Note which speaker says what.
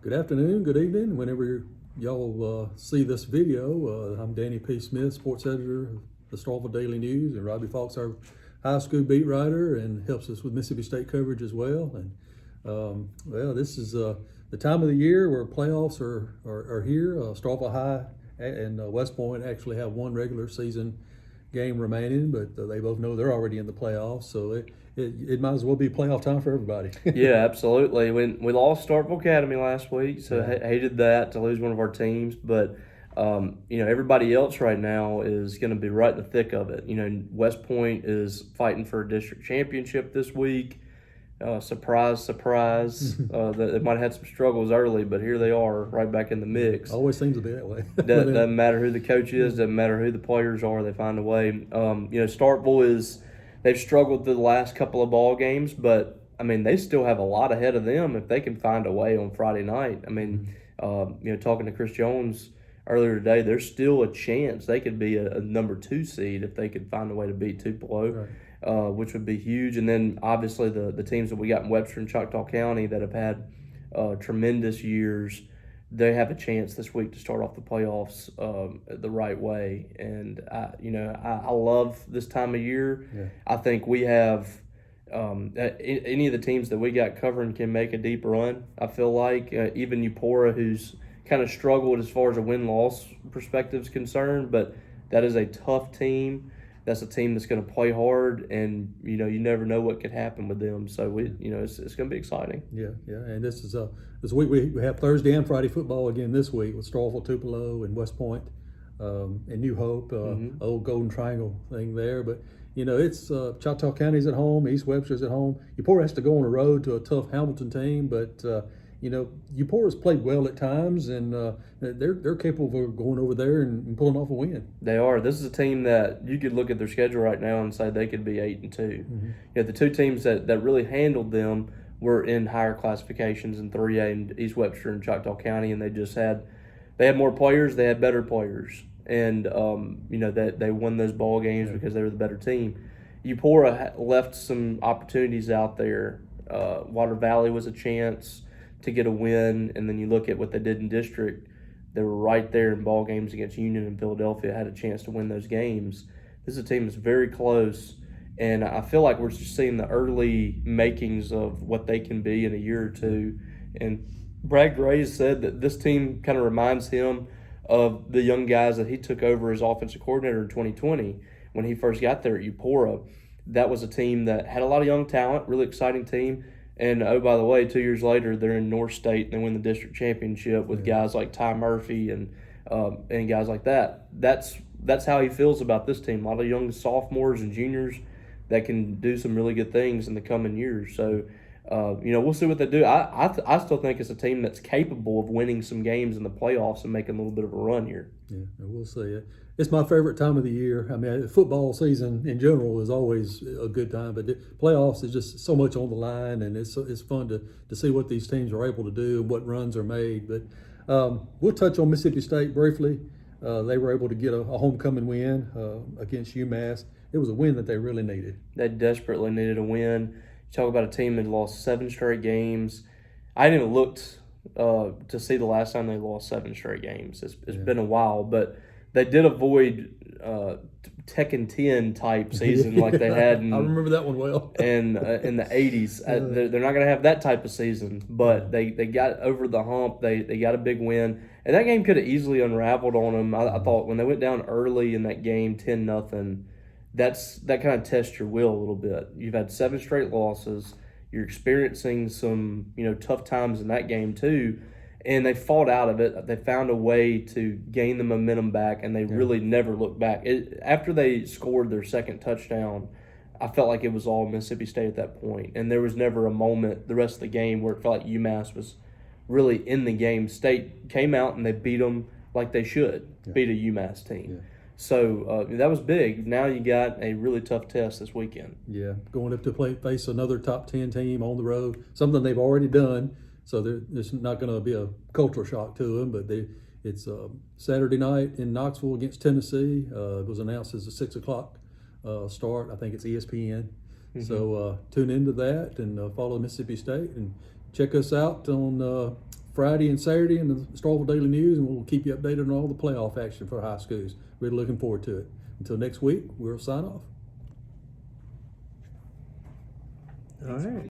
Speaker 1: Good afternoon, good evening, whenever y'all see this video. I'm Danny P. Smith, sports editor of the Starkville Daily News, and Robbie Faulk's our high school beat writer and helps us with Mississippi State coverage as well. And this is the time of the year where playoffs are here. Starkville High and West Point actually have one regular season game remaining, but they both know they're already in the playoffs, so it might as well be playoff time for everybody.
Speaker 2: Yeah, absolutely. We lost Starkville Academy last week, so hated that to lose one of our teams. But everybody else right now is going to be right in the thick of it. West Point is fighting for a district championship this week. Surprise, surprise. They might have had some struggles early, but here they are, right back in the mix.
Speaker 1: Always seems to be that way.
Speaker 2: Doesn't matter who the coach is, doesn't matter who the players are, they find a way. Starkville they've struggled through the last couple of ball games, but they still have a lot ahead of them if they can find a way on Friday night. Talking to Chris Jones earlier today, there's still a chance they could be a number 2 seed if they could find a way to beat Tupelo.
Speaker 1: Right.
Speaker 2: Which would be huge. And then obviously the teams that we got in Webster and Choctaw County that have had tremendous years, they have a chance this week to start off the playoffs the right way. And I love this time of year.
Speaker 1: Yeah.
Speaker 2: I think we have any of the teams that we got covering can make a deep run. I feel like even Eupora, who's kind of struggled as far as a win-loss perspective is concerned, but that is a tough team. That's a team that's going to play hard, and you never know what could happen with them. So it's going to be exciting.
Speaker 1: Yeah. And this week we have Thursday and Friday football again this week with Starkville, Tupelo, and West Point, and New Hope, old Golden Triangle thing there. But it's Choctaw County's at home, East Webster's at home. Eupora has to go on the road to a tough Hamilton team, but Eupora's played well at times, and they're capable of going over there and pulling off a win.
Speaker 2: They are. This is a team that you could look at their schedule right now and say they could be 8-2.
Speaker 1: Mm-hmm.
Speaker 2: The two teams that really handled them were in higher classifications in 3A and East Webster and Choctaw County, and they had more players, they had better players, and that they won those ball games because they were the better team. Eupora left some opportunities out there. Water Valley was a chance to get a win, and then you look at what they did in district. They were right there in ball games against Union and Philadelphia, had a chance to win those games. This is a team that's very close, and I feel like we're just seeing the early makings of what they can be in a year or two. And Brad Gray said that this team kind of reminds him of the young guys that he took over as offensive coordinator in 2020 when he first got there at Eupora. That was a team that had a lot of young talent, really exciting team. And, oh, by the way, 2 years later, they're in North State and they win the district championship with guys like Ty Murphy and guys like that. That's how he feels about this team. A lot of young sophomores and juniors that can do some really good things in the coming years. So, we'll see what they do. I still think it's a team that's capable of winning some games in the playoffs and making a little bit of a run here.
Speaker 1: Yeah, we'll see. It's my favorite time of the year. Football season in general is always a good time, but the playoffs is just so much on the line, and it's fun to see what these teams are able to do and what runs are made. But we'll touch on Mississippi State briefly. They were able to get a homecoming win against UMass. It was a win that they really needed.
Speaker 2: They desperately needed a win. You talk about a team that lost 7 straight games. I hadn't even looked to see the last time they lost 7 straight games. It's been a while, but they did avoid Tekken 10 type season like they had in,
Speaker 1: I remember that one well.
Speaker 2: in the 80s. They're not going to have that type of season, but they got over the hump. They got a big win. And that game could have easily unraveled on them. I thought when they went down early in that game, 10-0, that kind of tests your will a little bit. You've had 7 straight losses. You're experiencing some tough times in that game too. And they fought out of it. They found a way to gain the momentum back, and they really never looked back. After they scored their second touchdown, I felt like it was all Mississippi State at that point. And there was never a moment the rest of the game where it felt like UMass was really in the game. State came out, and they beat them like they should, beat a UMass team.
Speaker 1: Yeah.
Speaker 2: So that was big. Now you got a really tough test this weekend.
Speaker 1: Yeah, going up to face another top 10 team on the road, something they've already done. So there's not going to be a cultural shock to them, but it's Saturday night in Knoxville against Tennessee. It was announced as a 6 o'clock start. I think it's ESPN. Mm-hmm. So tune into that and follow Mississippi State and check us out on Friday and Saturday in the Starkville Daily News, and we'll keep you updated on all the playoff action for high schools. Really looking forward to it. Until next week, we'll sign off.
Speaker 3: All right.